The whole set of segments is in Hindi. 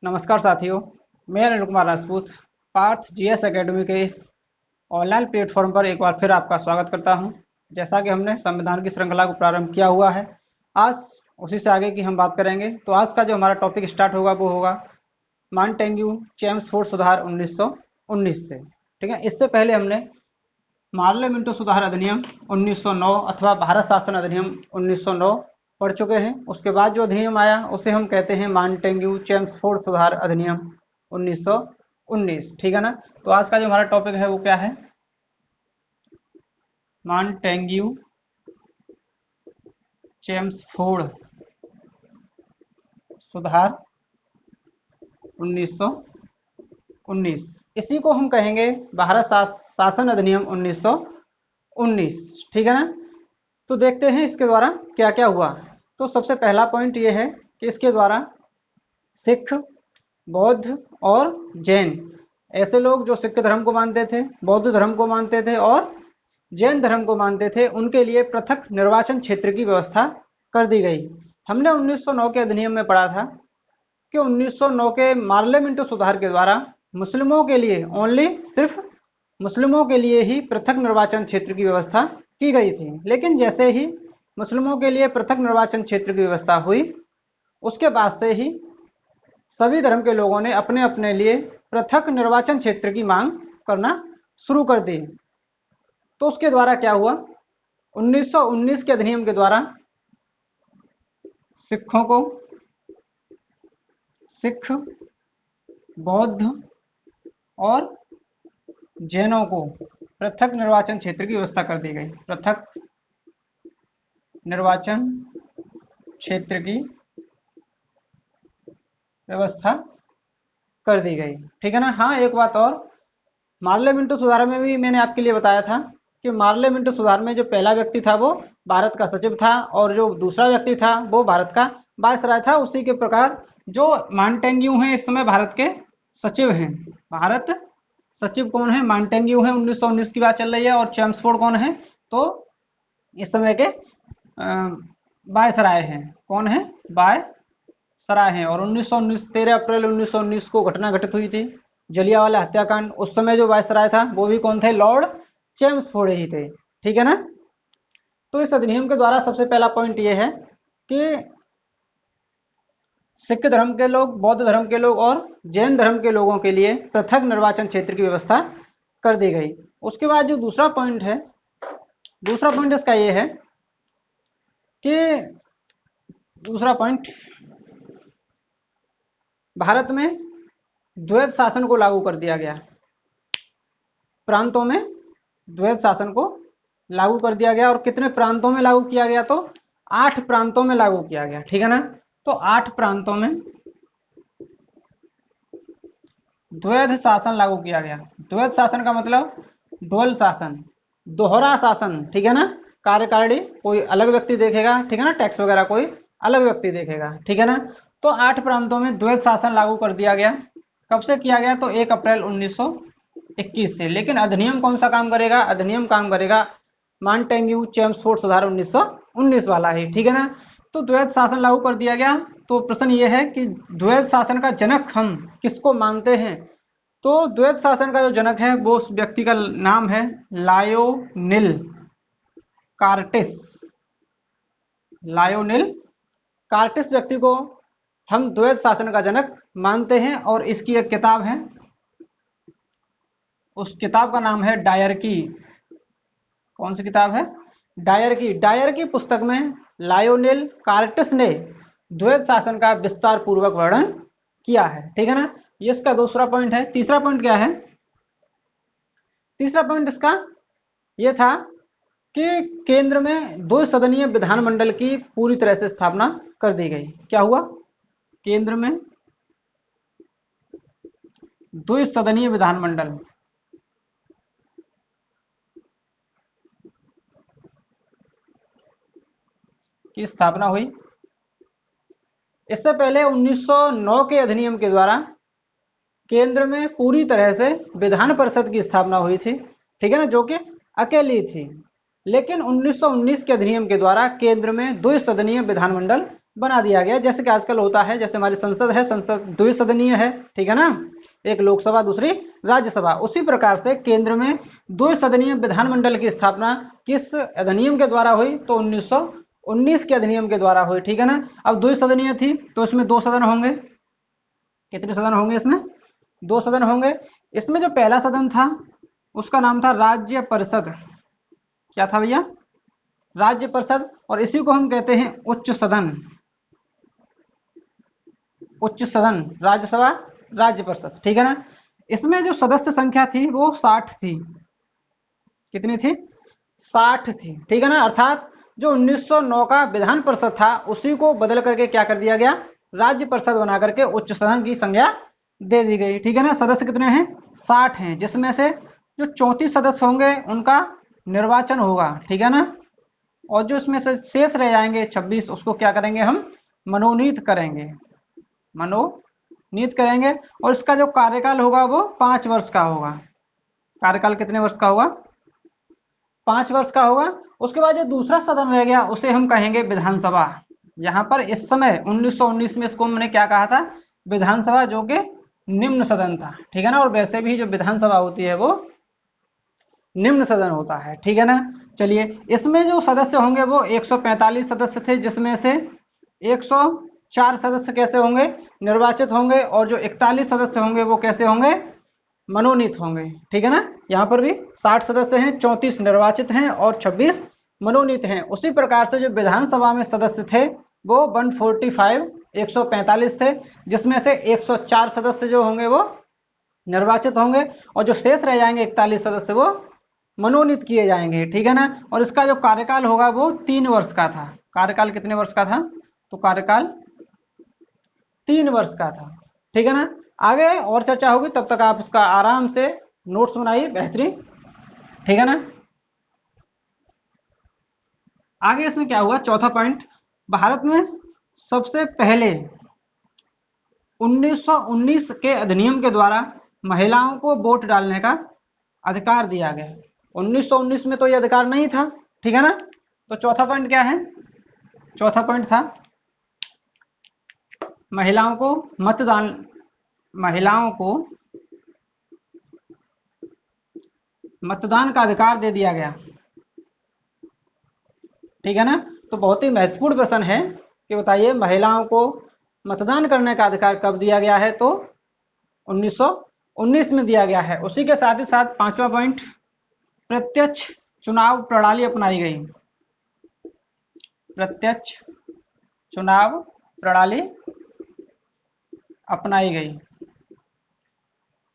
नमस्कार साथियों, मैं अनिल कुमार राजपूत पार्थ जीएस एकेडमी के इस ऑनलाइन प्लेटफॉर्म पर एक बार फिर आपका स्वागत करता हूं। जैसा कि हमने संविधान की श्रृंखला को प्रारंभ किया हुआ है, आज उसी से आगे की हम बात करेंगे। तो आज का जो हमारा टॉपिक स्टार्ट होगा वो होगा मॉन्टेग्यू चेम्सफोर्ड सुधार 1919 से। ठीक है, इससे पहले हमने मार्ले मिंटो सुधार अधिनियम 1909 अथवा भारत शासन अधिनियम 1909 पढ़ चुके हैं। उसके बाद जो अधिनियम आया उसे हम कहते हैं मॉन्टेग्यू चेम्सफोर्ड सुधार अधिनियम 1919। ठीक है ना। तो आज का जो हमारा टॉपिक है वो क्या है? मॉन्टेग्यू चेम्सफोर्ड सुधार 1919। इसी को हम कहेंगे भारत शासन अधिनियम 1919। ठीक है ना। तो देखते हैं इसके द्वारा क्या क्या हुआ। तो सबसे पहला पॉइंट ये है कि इसके द्वारा सिख, बौद्ध और जैन, ऐसे लोग जो सिख धर्म को मानते थे, बौद्ध धर्म को मानते थे और जैन धर्म को मानते थे, उनके लिए पृथक निर्वाचन क्षेत्र की व्यवस्था कर दी गई। हमने 1909 के अधिनियम में पढ़ा था कि 1909 के मार्ले मिंटो सुधार के द्वारा मुस्लिमों के लिए ओनली सिर्फ मुस्लिमों के लिए ही पृथक निर्वाचन क्षेत्र की व्यवस्था की गई थी। लेकिन जैसे ही मुस्लिमों के लिए पृथक निर्वाचन क्षेत्र की व्यवस्था हुई, उसके बाद से ही सभी धर्म के लोगों ने अपने अपने लिए पृथक निर्वाचन क्षेत्र की मांग करना शुरू कर दी। तो उसके द्वारा क्या हुआ? 1919 के अधिनियम के द्वारा सिखों को, सिख, बौद्ध और जैनों को पृथक निर्वाचन क्षेत्र की व्यवस्था कर दी गई। पृथक निर्वाचन क्षेत्र की व्यवस्था कर दी गई। ठीक है ना। हाँ, एक बात और, मार्ले मिंटो सुधार में भी मैंने आपके लिए बताया था कि मार्ले मिंटो सुधार में जो पहला व्यक्ति था वो भारत का सचिव था और जो दूसरा व्यक्ति था वो भारत का वायसराय था। उसी के प्रकार जो मॉन्टेग्यू हैं इस समय भारत के सचिव हैं। भारत सचिव कौन है? मॉन्टेग्यू हैं, 1919 की बात चल रही है। और चेम्सफोर्ड कौन है? तो इस समय के वायसराय हैं। कौन है? वायसराय हैं। और 1919 13 अप्रैल 1919 को घटना घटित हुई थी, जलियांवाला हत्याकांड। उस समय जो वायसराय था वो भी कौन थे? लॉर्ड चेम्सफोर्ड ही थे। ठीक है ना। तो इस अधिनियम के द्वारा सबसे पहला पॉइंट ये है कि सिख धर्म के लोग, बौद्ध धर्म के लोग और जैन धर्म के लोगों के लिए पृथक निर्वाचन क्षेत्र की व्यवस्था कर दी गई। उसके बाद जो दूसरा पॉइंट है, दूसरा पॉइंट इसका ये है कि दूसरा पॉइंट, भारत में द्वैत शासन को लागू कर दिया गया। प्रांतों में द्वैत शासन को लागू कर दिया गया। और कितने प्रांतों में लागू किया गया? तो 8 प्रांतों में लागू किया गया। ठीक है ना। तो 8 प्रांतों में द्वैध शासन लागू किया गया। द्वैध शासन का मतलब ड्युअल शासन, दोहरा शासन। ठीक है ना। कार्यकारिणी कोई अलग व्यक्ति देखेगा, ठीक है ना, टैक्स वगैरह कोई अलग व्यक्ति देखेगा। ठीक है ना। तो 8 प्रांतों में द्वैध शासन लागू कर दिया गया। कब से किया गया? तो 1 अप्रैल 1921 से। लेकिन अधिनियम कौन सा काम करेगा? अधिनियम काम करेगा मॉन्टेग्यू चेम्सफोर्ड सुधार 1919 वाला ही। ठीक है ना। तो द्वैध शासन लागू कर दिया गया। तो प्रश्न ये है कि द्वैध शासन का जनक हम किसको मानते हैं? तो द्वैध शासन का जो जनक है वो उस व्यक्ति का नाम है लायोनिल कार्टिस। लायोनिल कार्टिस व्यक्ति को हम द्वैध शासन का जनक मानते हैं। और इसकी एक किताब है, उस किताब का नाम है डायरकी। कौन सी किताब है? डायरकी। डायरकी पुस्तक में लायोनिल कार्टिस ने द्वैध शासन का विस्तार पूर्वक वर्णन किया है। ठीक है ना। ये इसका दूसरा पॉइंट है। तीसरा पॉइंट क्या है? तीसरा पॉइंट इसका यह था कि केंद्र में द्विसदनीय विधानमंडल की पूरी तरह से स्थापना कर दी गई। क्या हुआ? केंद्र में द्विसदनीय विधानमंडल की स्थापना हुई। इससे पहले 1909 के अधिनियम के द्वारा केंद्र में पूरी तरह से विधान परिषद की स्थापना हुई थी। ठीक है ना, जो कि अकेली थी। लेकिन 1919 के अधिनियम के द्वारा केंद्र में द्विसदनीय विधानमंडल बना दिया गया, जैसे कि आजकल होता है, जैसे हमारी संसद है, संसद द्विसदनीय है, ठीक है ना, एक लोकसभा दूसरी राज्यसभा, उसी प्रकार से केंद्र में द्विसदनीय विधानमंडल की स्थापना किस अधिनियम के द्वारा हुई, तो 1919 के अधिनियम के द्वारा हुई, ठीक है ना। अब द्विसदनीय थी तो इसमें 2 सदन होंगे, कितने सदन होंगे इसमें, 2 सदन होंगे। इसमें जो पहला सदन था उसका नाम था राज्य परिषद, क्या था भैया, राज्य परिषद, और इसी को हम कहते हैं उच्च सदन, उच्च सदन, राज्यसभा राज्य परिषद, ठीक है ना। इसमें जो सदस्य संख्या थी वो 60 थी, कितनी थी, 60 थी, ठीक है ना। अर्थात जो 1909 का विधान परिषद था उसी को बदल करके क्या कर दिया गया, राज्य परिषद बना करके उच्च सदन की संज्ञा दे दी गई, ठीक है ना। सदस्य कितने हैं, 60 हैं, जिसमें से जो 34 सदस्य होंगे उनका निर्वाचन होगा, ठीक है ना, और जो इसमें से शेष रह जाएंगे 26, उसको क्या करेंगे हम, मनोनीत करेंगे, मनोनीत करेंगे। और इसका जो कार्यकाल होगा वो 5 वर्ष का होगा, कार्यकाल कितने वर्ष का होगा, 5 वर्ष का होगा। उसके बाद जो दूसरा सदन रह गया उसे हम कहेंगे विधानसभा। यहाँ पर इस समय 1919 में इसको हमने क्या कहा था, विधानसभा, जो कि निम्न सदन था, ठीक है ना। और वैसे भी जो विधानसभा होती है वो निम्न सदन होता है, ठीक है ना। चलिए, इसमें जो सदस्य होंगे वो 145 सदस्य थे, जिसमें से 104 सदस्य कैसे होंगे, निर्वाचित होंगे, और जो 41 सदस्य होंगे वो कैसे होंगे, मनोनीत होंगे, ठीक है ना। यहाँ पर भी 60 सदस्य हैं, 34 निर्वाचित हैं और 26 मनोनीत हैं। उसी प्रकार से जो विधानसभा में सदस्य थे वो 145 थे, जिसमें से 104 सदस्य जो होंगे वो निर्वाचित होंगे, और जो शेष रह जाएंगे 41 सदस्य वो मनोनीत किए जाएंगे, ठीक है ना। और इसका जो कार्यकाल होगा वो 3 वर्ष का था। कार्यकाल कितने वर्ष का था, तो कार्यकाल 3 वर्ष का था, ठीक है ना। आगे और चर्चा होगी, तब तक आप इसका आराम से नोट्स बनाइए, बेहतरीन, ठीक है ना। आगे इसमें क्या हुआ, चौथा पॉइंट, भारत में सबसे पहले 1919 के अधिनियम के द्वारा महिलाओं को वोट डालने का अधिकार दिया गया। 1919 में तो ये अधिकार नहीं था, ठीक है ना। तो चौथा पॉइंट क्या है, चौथा पॉइंट था महिलाओं को मतदान, महिलाओं को मतदान का अधिकार दे दिया गया, ठीक है ना। तो बहुत ही महत्वपूर्ण प्रश्न है कि बताइए महिलाओं को मतदान करने का अधिकार कब दिया गया है, तो 1919 में दिया गया है। उसी के साथ ही साथ 5वां पॉइंट, प्रत्यक्ष चुनाव प्रणाली अपनाई गई, प्रत्यक्ष चुनाव प्रणाली अपनाई गई।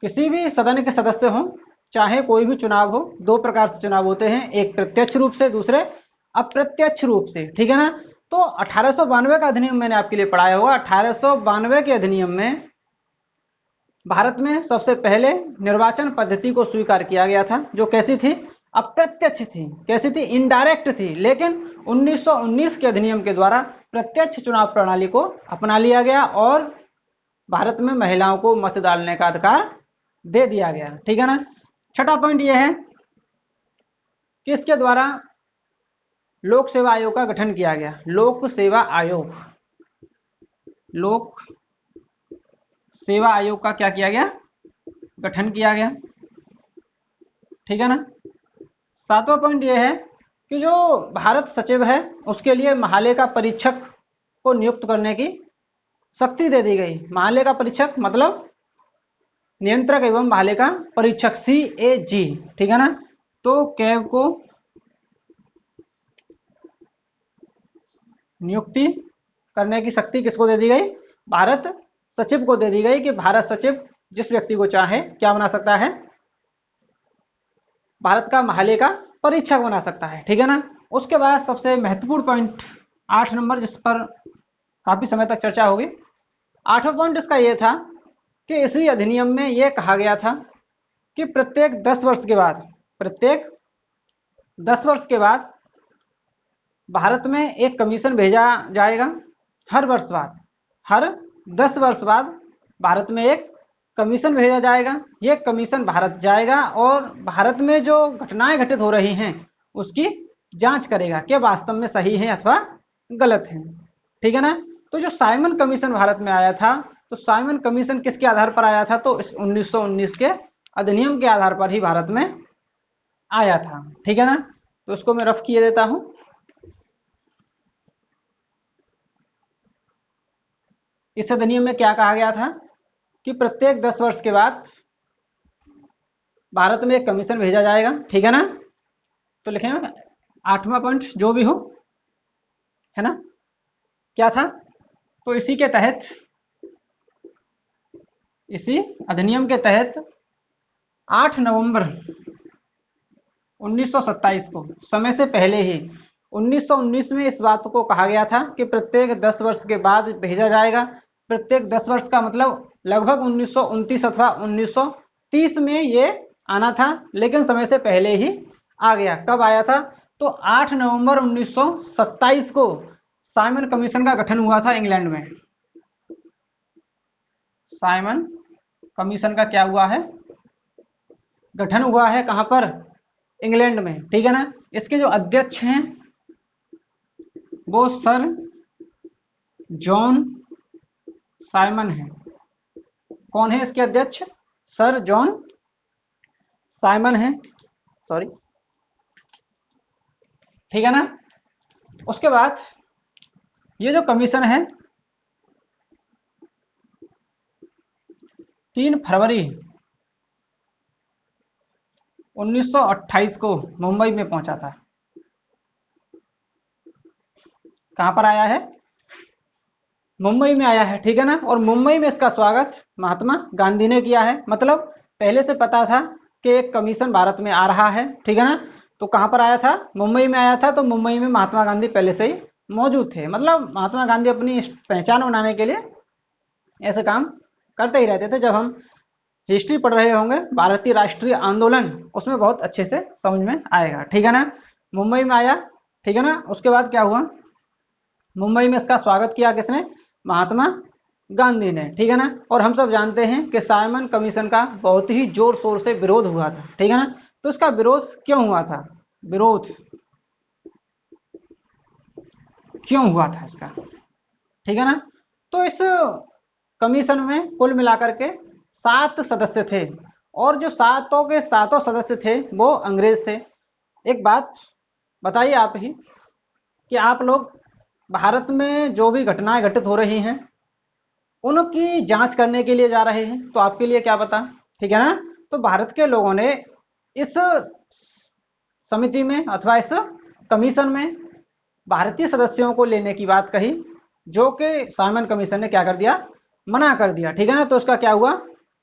किसी भी सदन के सदस्य हों, चाहे कोई भी चुनाव हो, 2 प्रकार से चुनाव होते हैं, एक प्रत्यक्ष रूप से, दूसरे अप्रत्यक्ष रूप से, ठीक है ना। तो 1892 का अधिनियम मैंने आपके लिए पढ़ाया होगा। 1892 के अधिनियम में भारत में सबसे पहले निर्वाचन पद्धति को स्वीकार किया गया था, जो कैसी थी, अप्रत्यक्ष थी, कैसी थी, इनडायरेक्ट थी। लेकिन 1919 के अधिनियम के द्वारा प्रत्यक्ष चुनाव प्रणाली को अपना लिया गया और भारत में महिलाओं को मत डालने का अधिकार दे दिया गया, ठीक है ना। छठा पॉइंट यह है कि इसके द्वारा लोक सेवा आयोग का गठन किया गया, लोक सेवा आयोग, लोक सेवा आयोग का क्या किया गया, गठन किया गया, ठीक है ना। 7वां पॉइंट यह है कि जो भारत सचिव है उसके लिए महालेखा परीक्षक को नियुक्त करने की शक्ति दे दी गई। महालेखा परीक्षक मतलब नियंत्रक एवं महालेखा परीक्षक, CAG, ठीक है ना। तो कैग को नियुक्ति करने की शक्ति किसको दे दी गई, भारत सचिव को दे दी गई, कि भारत सचिव जिस व्यक्ति को चाहे क्या बना सकता है, भारत का महालेखा परीक्षक बना सकता है, ठीक है ना। उसके बाद सबसे महत्वपूर्ण पॉइंट 8 नंबर, जिस पर काफी समय तक चर्चा होगी, 8वां पॉइंट इसका यह था कि इसी अधिनियम में यह कहा गया था कि प्रत्येक 10 वर्ष के बाद, प्रत्येक 10 वर्ष के बाद भारत में एक कमीशन भेजा जाएगा, हर वर्ष बाद, हर 10 वर्ष बाद भारत में एक कमीशन भेजा जाएगा। ये कमीशन भारत जाएगा और भारत में जो घटनाएं घटित हो रही हैं उसकी जांच करेगा कि वास्तव में सही है अथवा गलत है, ठीक है ना। तो जो साइमन कमीशन भारत में आया था, तो साइमन कमीशन किसके आधार पर आया था? तो इस 1919 के अधिनियम के आधार पर ही भारत में आया था। ठीक है ना, तो उसको मैं रफ किए देता हूं। इस अधिनियम में क्या कहा गया था कि प्रत्येक 10 वर्ष के बाद भारत में एक कमीशन भेजा जाएगा। ठीक है ना, तो लिखेंगे 8वां पॉइंट जो भी हो, है ना, क्या था? तो इसी के तहत, इसी अधिनियम के तहत 8 नवंबर 1927 को, समय से पहले ही 1919 में इस बात को कहा गया था कि प्रत्येक 10 वर्ष के बाद भेजा जाएगा। प्रत्येक 10 वर्ष का मतलब लगभग 1929 अथवा 1930 में ये आना था, लेकिन समय से पहले ही आ गया। कब आया था? तो 8 नवंबर 1927 को साइमन कमीशन का गठन हुआ था इंग्लैंड में। साइमन कमीशन का क्या हुआ है? गठन हुआ है। कहां पर? इंग्लैंड में। ठीक है ना, इसके जो अध्यक्ष हैं वो सर जॉन साइमन है। कौन है इसके अध्यक्ष? सर जॉन साइमन है, सॉरी। ठीक है ना, उसके बाद ये जो कमीशन है 3 फरवरी 1928 को मुंबई में पहुंचा था। कहां पर आया है? मुंबई में आया है। ठीक है ना, और मुंबई में इसका स्वागत महात्मा गांधी ने किया है। मतलब पहले से पता था कि एक कमीशन भारत में आ रहा है। ठीक है ना, तो कहां पर आया था? मुंबई में आया था। तो मुंबई में महात्मा गांधी पहले से ही मौजूद थे। मतलब महात्मा गांधी अपनी पहचान बनाने के लिए ऐसे काम करते ही रहते थे। जब हम हिस्ट्री पढ़ रहे होंगे भारतीय राष्ट्रीय आंदोलन, उसमें बहुत अच्छे से समझ में आएगा। ठीक है ना, मुंबई में आया। ठीक है ना, उसके बाद क्या हुआ? मुंबई में इसका स्वागत किया किसने? महात्मा गांधी ने। ठीक है ना, और हम सब जानते हैं कि साइमन कमीशन का बहुत ही जोर शोर से विरोध हुआ था। ठीक है ना, तो इसका विरोध क्यों हुआ था? विरोध क्यों हुआ था इसका? ठीक है ना, तो इस कमीशन में कुल मिलाकर के 7 सदस्य थे, और जो सातों के सातों सदस्य थे वो अंग्रेज थे। एक बात बताइए आप ही कि आप लोग भारत में जो भी घटनाएं घटित हो रही हैं उनकी जांच करने के लिए जा रहे हैं, तो आपके लिए क्या पता? ठीक है ना, तो भारत के लोगों ने इस समिति में अथवा इस कमीशन में भारतीय सदस्यों को लेने की बात कही, जो कि साइमन कमीशन ने क्या कर दिया? मना कर दिया। ठीक है ना, तो उसका क्या हुआ?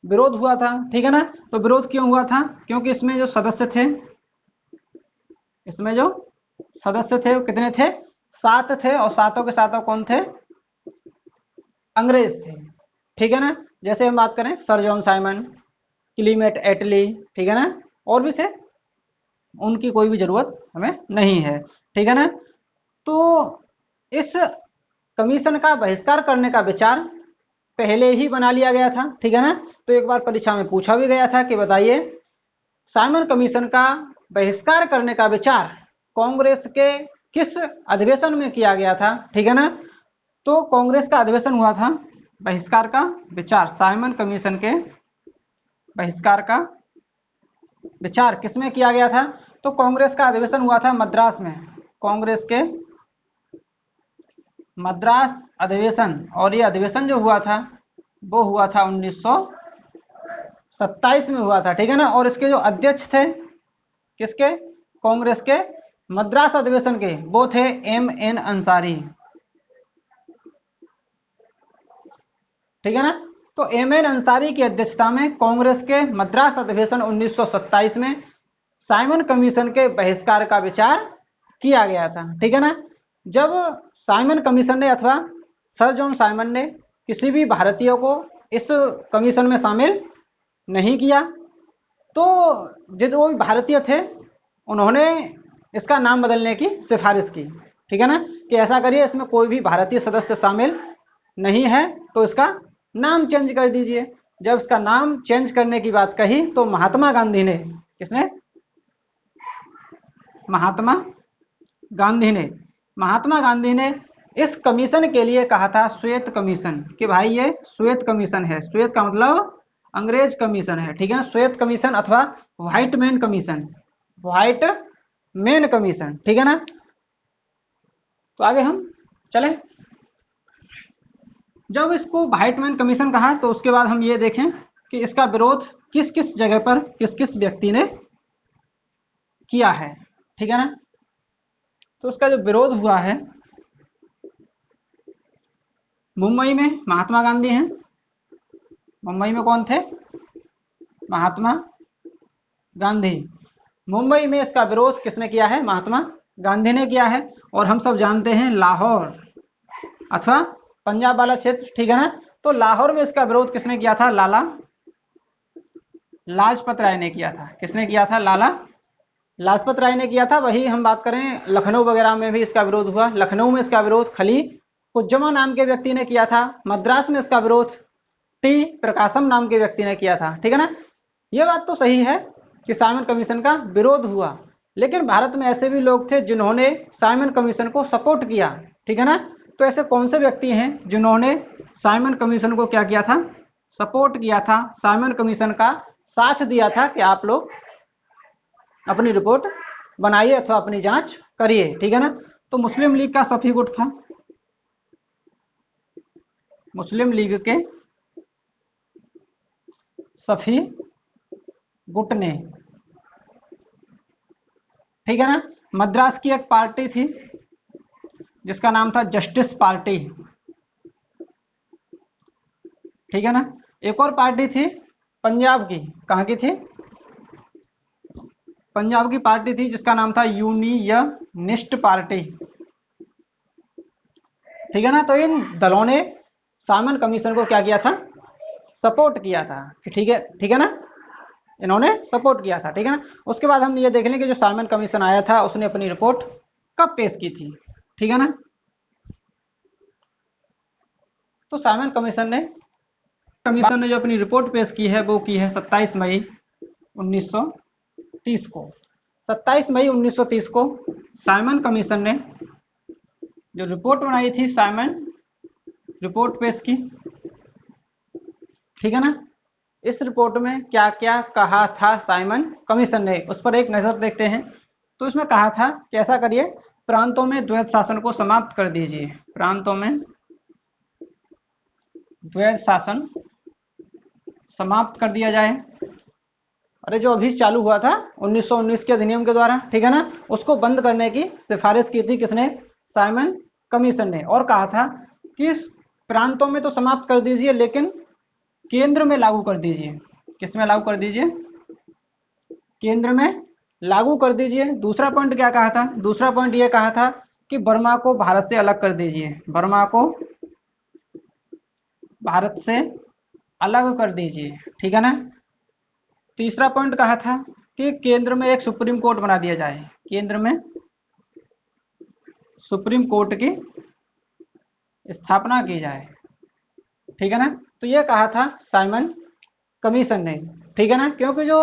विरोध हुआ था। ठीक है ना, तो विरोध क्यों हुआ था? क्योंकि इसमें जो सदस्य थे, इसमें जो सदस्य थे वो कितने थे? 7 थे, और सातों के सातों कौन थे? अंग्रेज थे। ठीक है ना, जैसे हम बात करें सर जॉन साइमन, क्लीमेट एटली, ठीक है ना, और भी थे, उनकी कोई भी जरूरत हमें नहीं है। ठीक है ना, तो इस कमीशन का बहिष्कार करने का विचार पहले ही बना लिया गया था। ठीक है ना, तो एक बार परीक्षा में पूछा भी गया था कि बताइए साइमन कमीशन का बहिष्कार करने का विचार कांग्रेस के किस अधिवेशन में किया गया था? ठीक है ना, तो कांग्रेस का अधिवेशन हुआ था बहिष्कार का विचार, साइमन कमीशन के बहिष्कार का विचार किसमें किया गया था? तो कांग्रेस का अधिवेशन हुआ था मद्रास में। कांग्रेस के मद्रास अधिवेशन, और ये अधिवेशन जो हुआ था वो हुआ था 1927 में हुआ था। ठीक है ना, और इसके जो अध्यक्ष थे किसके? कांग्रेस के मद्रास अधिवेशन के, वो थे M.N. अंसारी। ठीक है ना, तो M.N. अंसारी की अध्यक्षता में कांग्रेस के मद्रास अधिवेशन 1927 में साइमन कमीशन के बहिष्कार का विचार किया गया था। ठीक है ना, जब साइमन कमीशन ने अथवा सर जॉन साइमन ने किसी भी भारतीय को इस कमीशन में शामिल नहीं किया, तो जो भी भारतीय थे उन्होंने इसका नाम बदलने की सिफारिश की। ठीक है ना, कि ऐसा करिए इसमें कोई भी भारतीय सदस्य शामिल नहीं है, तो इसका नाम चेंज कर दीजिए। जब इसका नाम चेंज करने की बात कही तो महात्मा गांधी ने, किसने? महात्मा गांधी ने इस कमीशन के लिए कहा था श्वेत कमीशन, कि भाई ये श्वेत कमीशन है। श्वेत का मतलब अंग्रेज कमीशन है, ठीक है ना, श्वेत कमीशन अथवा white man commission, white man commission, ठीक है ना। तो आगे हम चले। जब इसको व्हाइट मैन कमीशन कहा तो उसके बाद हम ये देखें कि इसका विरोध किस किस जगह पर किस किस व्यक्ति ने किया है, ठीक है ना। तो उसका जो विरोध हुआ है, मुंबई में महात्मा गांधी हैं। मुंबई में कौन थे? महात्मा गांधी। मुंबई में इसका विरोध किसने किया है? महात्मा गांधी ने किया है। और हम सब जानते हैं लाहौर अथवा पंजाब वाला क्षेत्र, ठीक है ना। तो लाहौर में इसका विरोध किसने किया था? लाला लाजपत राय ने किया था। किसने किया था? लाला लाजपत राय ने किया था। वही हम बात करें लखनऊ वगैरह में भी इसका विरोध हुआ। लखनऊ में इसका विरोध खली कुज्जमा नाम के व्यक्ति ने किया था। मद्रास में इसका विरोध टी प्रकाशम नाम के व्यक्ति ने किया था, ठीक है ना। ये बात तो सही है कि साइमन कमीशन का विरोध हुआ, लेकिन भारत में ऐसे भी लोग थे जिन्होंने साइमन कमीशन को सपोर्ट किया, ठीक है ना। तो ऐसे कौन से व्यक्ति हैं जिन्होंने साइमन कमीशन को क्या किया था? सपोर्ट किया था, साइमन कमीशन का साथ दिया था कि आप लोग अपनी रिपोर्ट बनाइए अथवा अपनी जांच करिए, ठीक है ना। तो मुस्लिम लीग का सफी गुट था। मुस्लिम लीग के सफी गुट ने, ठीक है ना। मद्रास की एक पार्टी थी जिसका नाम था जस्टिस पार्टी, ठीक है ना। एक और पार्टी थी पंजाब की। कहाँ की थी? पंजाब की पार्टी थी जिसका नाम था यूनियनिस्ट पार्टी, ठीक है ना। तो इन दलों ने साइमन कमीशन को क्या किया था? सपोर्ट किया था, ठीक है ना। इन्होंने सपोर्ट किया था, ठीक है ना। उसके बाद हम ये देख लें कि जो साइमन कमीशन आया था उसने अपनी रिपोर्ट कब पेश की थी, ठीक है ना। तो साइमन कमीशन ने जो अपनी रिपोर्ट पेश की है वो की है 27 मई 1930 को। 27 मई 1930 को साइमन कमीशन ने जो रिपोर्ट बनाई थी, साइमन रिपोर्ट पेश की, ठीक है ना। इस रिपोर्ट में क्या क्या कहा था साइमन कमीशन ने, उस पर एक नजर देखते हैं। तो इसमें कहा था कि ऐसा करिए, प्रांतों में द्वैध शासन को समाप्त कर दीजिए। प्रांतों में द्वैध शासन समाप्त कर दिया जाए। अरे जो अभी चालू हुआ था 1919 के अधिनियम के द्वारा, ठीक है ना, उसको बंद करने की सिफारिश की थी किसने? साइमन कमीशन ने। और कहा था कि प्रांतों में तो समाप्त कर दीजिए लेकिन केंद्र में लागू कर दीजिए। किस में लागू कर दीजिए? केंद्र में लागू कर दीजिए। दूसरा पॉइंट क्या कहा था? दूसरा पॉइंट ये कहा था कि बर्मा को भारत से अलग कर दीजिए। बर्मा को भारत से अलग कर दीजिए, ठीक है ना। तीसरा पॉइंट कहा था कि केंद्र में एक सुप्रीम कोर्ट बना दिया जाए। केंद्र में सुप्रीम कोर्ट की स्थापना की जाए, ठीक है ना। तो ये कहा था साइमन कमीशन ने, ठीक है ना। क्योंकि जो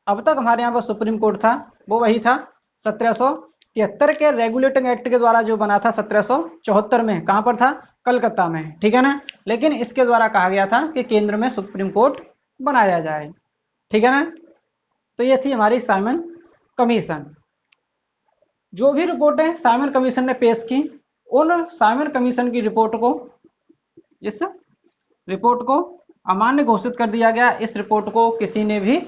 अब तक हमारे यहाँ पर सुप्रीम कोर्ट था वो वही था 1773 के रेगुलेटिंग एक्ट के द्वारा जो बना था 1774 में। कहाँ पर था? कलकत्ता में, ठीक है ना। लेकिन इसके द्वारा कहा गया था कि केंद्र में सुप्रीम कोर्ट बनाया जाए, ठीक है ना। तो ये थी हमारी साइमन कमीशन। जो भी रिपोर्टें साइमन कमीशन ने पेश की, उन साइमन कमीशन की रिपोर्ट को, इस रिपोर्ट को अमान्य घोषित कर दिया गया। इस रिपोर्ट को किसी ने भी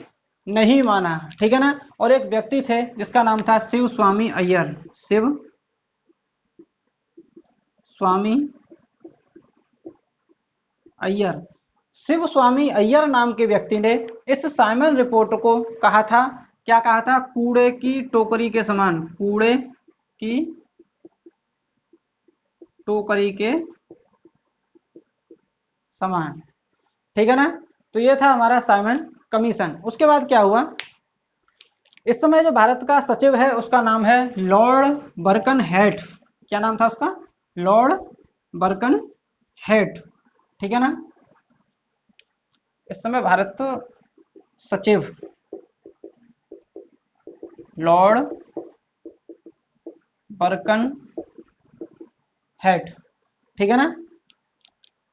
नहीं माना, ठीक है ना। और एक व्यक्ति थे जिसका नाम था शिव स्वामी अय्यर। शिव स्वामी अय्यर। शिव स्वामी अय्यर नाम के व्यक्ति ने इस साइमन रिपोर्ट को कहा था, क्या कहा था? कूड़े की टोकरी के समान। कूड़े की टोकरी के समान, ठीक है ना। तो ये था हमारा साइमन कमीशन। उसके बाद क्या हुआ? इस समय जो भारत का सचिव है उसका नाम है लॉर्ड बर्कन हेट। क्या नाम था उसका? लॉर्ड बर्कन हेट, ठीक है ना। इस समय भारत सचिव लॉर्ड बर्कन हेड, ठीक है ना।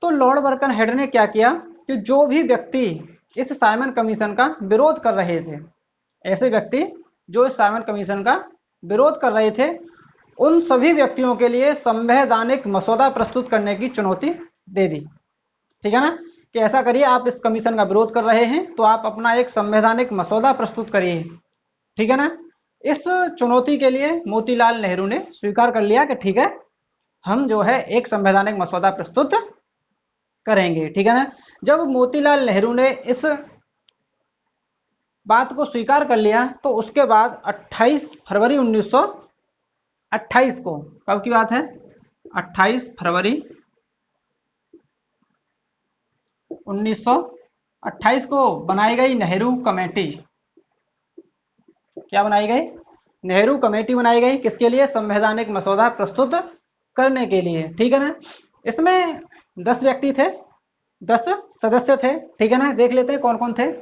तो लॉर्ड बर्कनहेड ने क्या किया कि जो भी व्यक्ति इस साइमन कमीशन का विरोध कर रहे थे, ऐसे व्यक्ति जो इस साइमन कमीशन का विरोध कर रहे थे, उन सभी व्यक्तियों के लिए संवैधानिक मसौदा प्रस्तुत करने की चुनौती दे दी, ठीक है ना। कि ऐसा करिए, आप इस कमीशन का विरोध कर रहे हैं तो आप अपना एक संवैधानिक मसौदा प्रस्तुत करिए, ठीक है ना। इस चुनौती के लिए मोतीलाल नेहरू ने स्वीकार कर लिया कि ठीक है, हम जो है एक संवैधानिक मसौदा प्रस्तुत करेंगे, ठीक है ना। जब मोतीलाल नेहरू ने इस बात को स्वीकार कर लिया तो उसके बाद 28 फरवरी 1928 को, कब की बात है, 28 फरवरी 1928 को बनाई गई नेहरू कमेटी। क्या बनाई गई, नेहरू कमेटी बनाई गई, किसके लिए, संवैधानिक मसौदा प्रस्तुत करने के लिए, ठीक है ना। इसमें 10 व्यक्ति थे, 10 सदस्य थे, ठीक है ना। देख लेते हैं कौन कौन थे।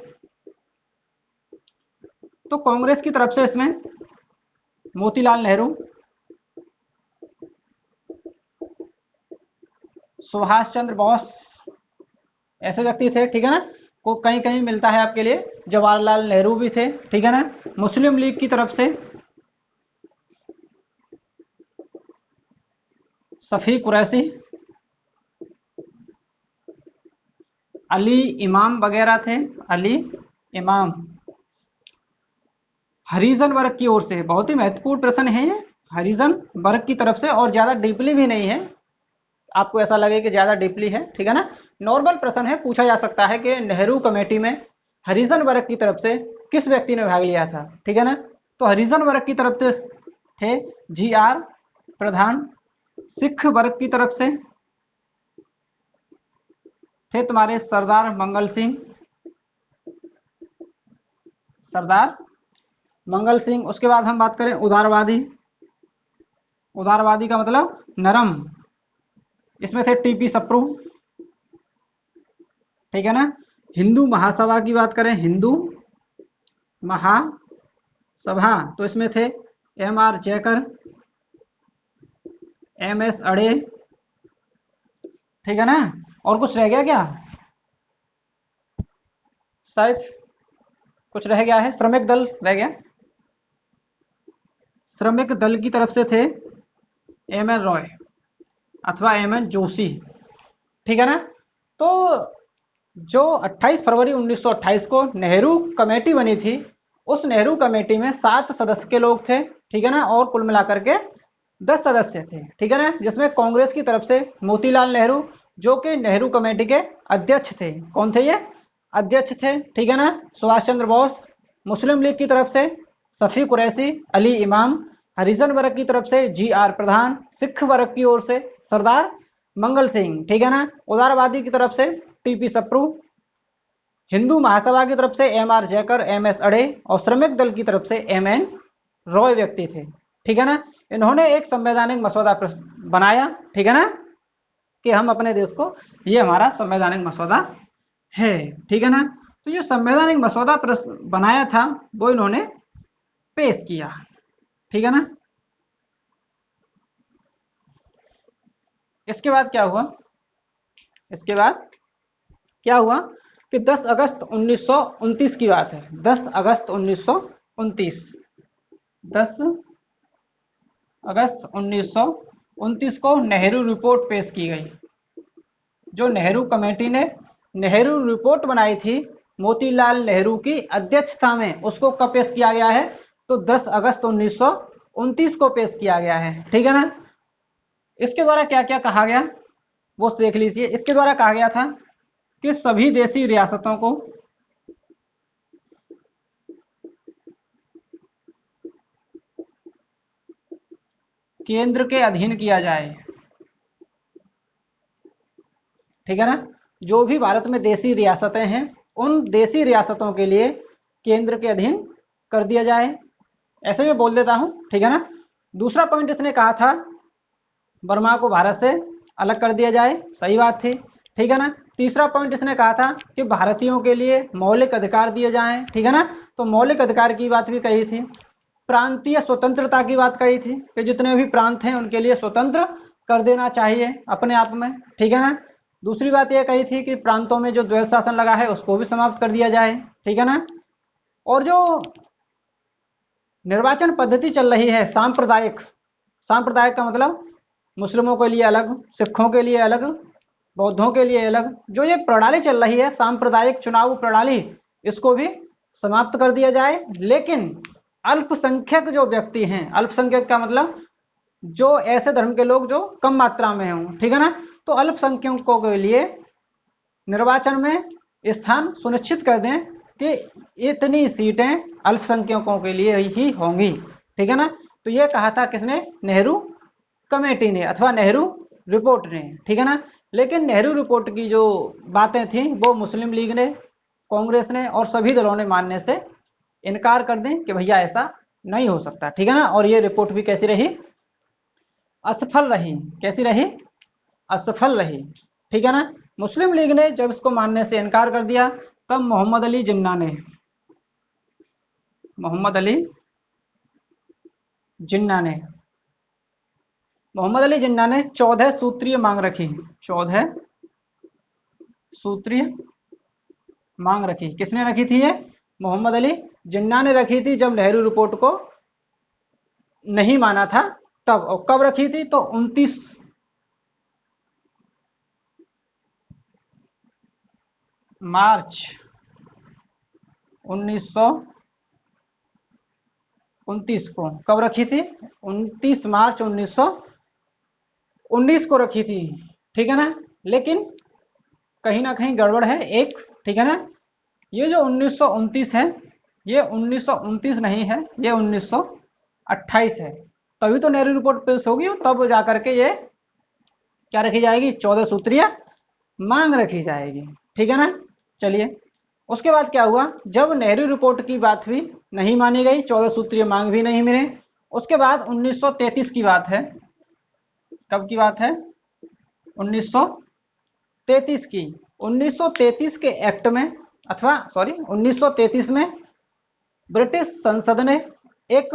तो कांग्रेस की तरफ से इसमें मोतीलाल नेहरू, सुभाष चंद्र बोस, ऐसे व्यक्ति थे, ठीक है ना। को कहीं कहीं मिलता है आपके लिए, जवाहरलाल नेहरू भी थे, ठीक है ना। मुस्लिम लीग की तरफ से शफी कुरैशी, अली इमाम वगैरह थे, अली इमाम। हरिजन वर्ग की ओर से, बहुत ही महत्वपूर्ण प्रश्न है ये, हरिजन वर्ग की तरफ से, और ज्यादा डीपली भी नहीं है, आपको ऐसा लगे कि ज्यादा डीपली है, ठीक है ना। नॉर्मल प्रश्न है, पूछा जा सकता है कि नेहरू कमेटी में हरिजन वर्ग की तरफ से किस व्यक्ति ने भाग लिया था, ठीक है ना। तो हरिजन वर्ग की तरफ से थे GR प्रधान, सिख वर्ग की तरफ से थे तुम्हारे सरदार मंगल सिंह, सरदार मंगल सिंह। उसके बाद हम बात करें उदारवादी, उदारवादी का मतलब नरम, इसमें थे TP सप्रू, ठीक है ना। हिंदू महासभा की बात करें, हिंदू महासभा, तो इसमें थे MR जयकर, MS अड़े, ठीक है ना। और कुछ रह गया क्या, शायद कुछ रह गया है, श्रमिक दल रह गया, श्रमिक दल की तरफ से थे MN रॉय अथवा MN जोशी, ठीक है ना। तो जो 28 फरवरी 1928 को नेहरू कमेटी बनी थी, उस नेहरू कमेटी में 7 सदस्य के लोग थे, ठीक है ना, और कुल मिलाकर के 10 सदस्य थे, ठीक है ना। जिसमें कांग्रेस की तरफ से मोतीलाल नेहरू, जो कि नेहरू कमेटी के अध्यक्ष थे, कौन थे ये, अध्यक्ष थे, ठीक है ना, सुभाष चंद्र बोस। मुस्लिम लीग की तरफ से शफी कुरैशी, अली इमाम। हरिजन वर्ग की तरफ से GR प्रधान, सिख वर्ग की ओर से सरदार मंगल सिंह, ठीक है ना। उदारवादी की तरफ से TP सप्रू, हिंदू महासभा की तरफ से MR जयकर, MS अड़े, और श्रमिक दल की तरफ से MN रॉय व्यक्ति थे, ठीक है ना। इन्होंने एक संवैधानिक मसौदा बनाया, ठीक है ना, कि हम अपने देश को, ये हमारा संवैधानिक मसौदा है, ठीक है ना। तो ये संवैधानिक मसौदा बनाया था, वो इन्होंने पेश किया, ठीक है ना। इसके बाद क्या हुआ, इसके बाद क्या हुआ कि 10 अगस्त 1929 की बात है, 10 अगस्त 1929, 10 अगस्त 1929 को नेहरू रिपोर्ट पेश की गई। जो नेहरू कमेटी ने नेहरू रिपोर्ट बनाई थी मोतीलाल नेहरू की अध्यक्षता में, उसको कब पेश किया गया है, तो 10 अगस्त 1929 को पेश किया गया है, ठीक है ना। इसके द्वारा क्या क्या कहा गया वो देख लीजिए। इसके द्वारा कहा गया था कि सभी देशी रियासतों को केंद्र के अधीन किया जाए, ठीक है ना। जो भी भारत में देशी रियासतें हैं, उन देशी रियासतों के लिए केंद्र के अधीन कर दिया जाए, ऐसे मैं बोल देता हूं, ठीक है ना। दूसरा पॉइंट इसने कहा था बर्मा को भारत से अलग कर दिया जाए, सही बात थी, ठीक है ना। तीसरा पॉइंट इसने कहा था कि भारतीयों के लिए मौलिक अधिकार दिए जाएं, ठीक है ना। तो मौलिक अधिकार की बात भी कही थी, प्रांतीय स्वतंत्रता की बात कही थी कि जितने भी प्रांत हैं उनके लिए स्वतंत्र कर देना चाहिए अपने आप में, ठीक है ना। दूसरी बात यह कही थी कि प्रांतों में जो द्वैध शासन लगा है उसको भी समाप्त कर दिया जाए, ठीक है ना। और जो निर्वाचन पद्धति चल रही है सांप्रदायिक, सांप्रदायिक का मतलब मुस्लिमों के लिए अलग, सिखों के लिए अलग, बौद्धों के लिए अलग, जो ये प्रणाली चल रही है सांप्रदायिक चुनाव प्रणाली, इसको भी समाप्त कर दिया जाए। लेकिन अल्पसंख्यक जो व्यक्ति हैं, अल्पसंख्यक का मतलब जो ऐसे धर्म के लोग जो कम मात्रा में हों, ठीक है ना, तो अल्पसंख्यकों के लिए निर्वाचन में स्थान सुनिश्चित कर दें कि इतनी सीटें अल्पसंख्यकों के लिए ही होंगी, ठीक है ना। तो ये कहा था किसने? नेहरू कमेटी ने अथवा नेहरू रिपोर्ट ने, ठीक है ना। लेकिन नेहरू रिपोर्ट की जो बातें थी वो मुस्लिम लीग ने, कांग्रेस ने और सभी दलों ने मानने से इनकार कर दें कि भैया ऐसा नहीं हो सकता, ठीक है ना। और ये रिपोर्ट भी कैसी रही? असफल रही। कैसी रही? असफल रही, ठीक है ना। मुस्लिम लीग ने जब इसको मानने से इनकार कर दिया तब मोहम्मद अली जिन्ना ने, मोहम्मद अली जिन्ना ने, मोहम्मद अली जिन्ना ने 14 सूत्रीय मांग रखी, 14 सूत्रीय मांग रखी। किसने रखी थी ये? मोहम्मद अली जिन्ना ने रखी थी जब नेहरू रिपोर्ट को नहीं माना था तब। और कब रखी थी? तो 29 मार्च 1929 को। कब रखी थी? 29 मार्च 1919 को रखी थी, ठीक है ना। लेकिन कहीं ना कहीं गड़बड़ है एक, ठीक है ना। ये जो 1929 है ये 1929 नहीं है, ये 1928 है। तभी तो नेहरू रिपोर्ट पेश होगी और तब जाकर के ये क्या रखी जाएगी? 14 सूत्रीय मांग रखी जाएगी, ठीक है ना। चलिए उसके बाद क्या हुआ? जब नेहरू रिपोर्ट की बात हुई नहीं मानी गई, 14 सूत्रीय मांग भी नहीं मिले। उसके बाद 1933 की बात है। कब की बात है? 1933 की। 1933 के एक्ट में अथवा सॉरी 1933 में ब्रिटिश संसद ने एक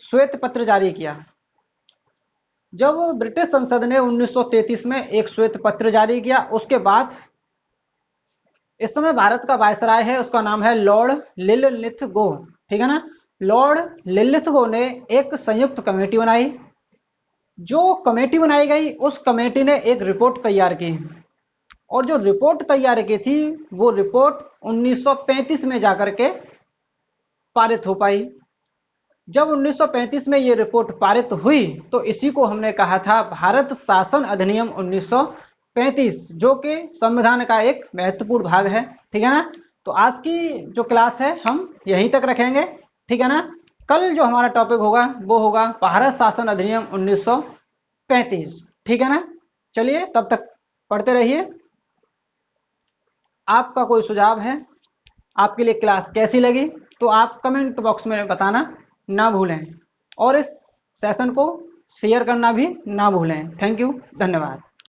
श्वेत पत्र जारी किया। जब ब्रिटिश संसद ने 1933 में एक श्वेत पत्र जारी किया, उसके बाद इस समय भारत का वायसराय है, उसका नाम है लॉर्ड लिनलिथगो, ठीक है ना। लॉर्ड लिनलिथगो ने एक संयुक्त कमेटी बनाई। जो कमेटी बनाई गई उस कमेटी ने एक रिपोर्ट तैयार की और जो रिपोर्ट तैयार की थी वो रिपोर्ट 1935 में जाकर के पारित हो पाई। जब 1935 में ये रिपोर्ट पारित हुई तो इसी को हमने कहा था भारत शासन अधिनियम 1935, जो कि संविधान का एक महत्वपूर्ण भाग है, ठीक है ना। तो आज की जो क्लास है हम यहीं तक रखेंगे, ठीक है ना। कल जो हमारा टॉपिक होगा वो होगा भारत शासन अधिनियम 1935, ठीक है ना। चलिए तब तक पढ़ते रहिए। आपका कोई सुझाव है, आपके लिए क्लास कैसी लगी, तो आप कमेंट बॉक्स में बताना ना भूलें और इस सेशन को शेयर करना भी ना भूलें। थैंक यू, धन्यवाद।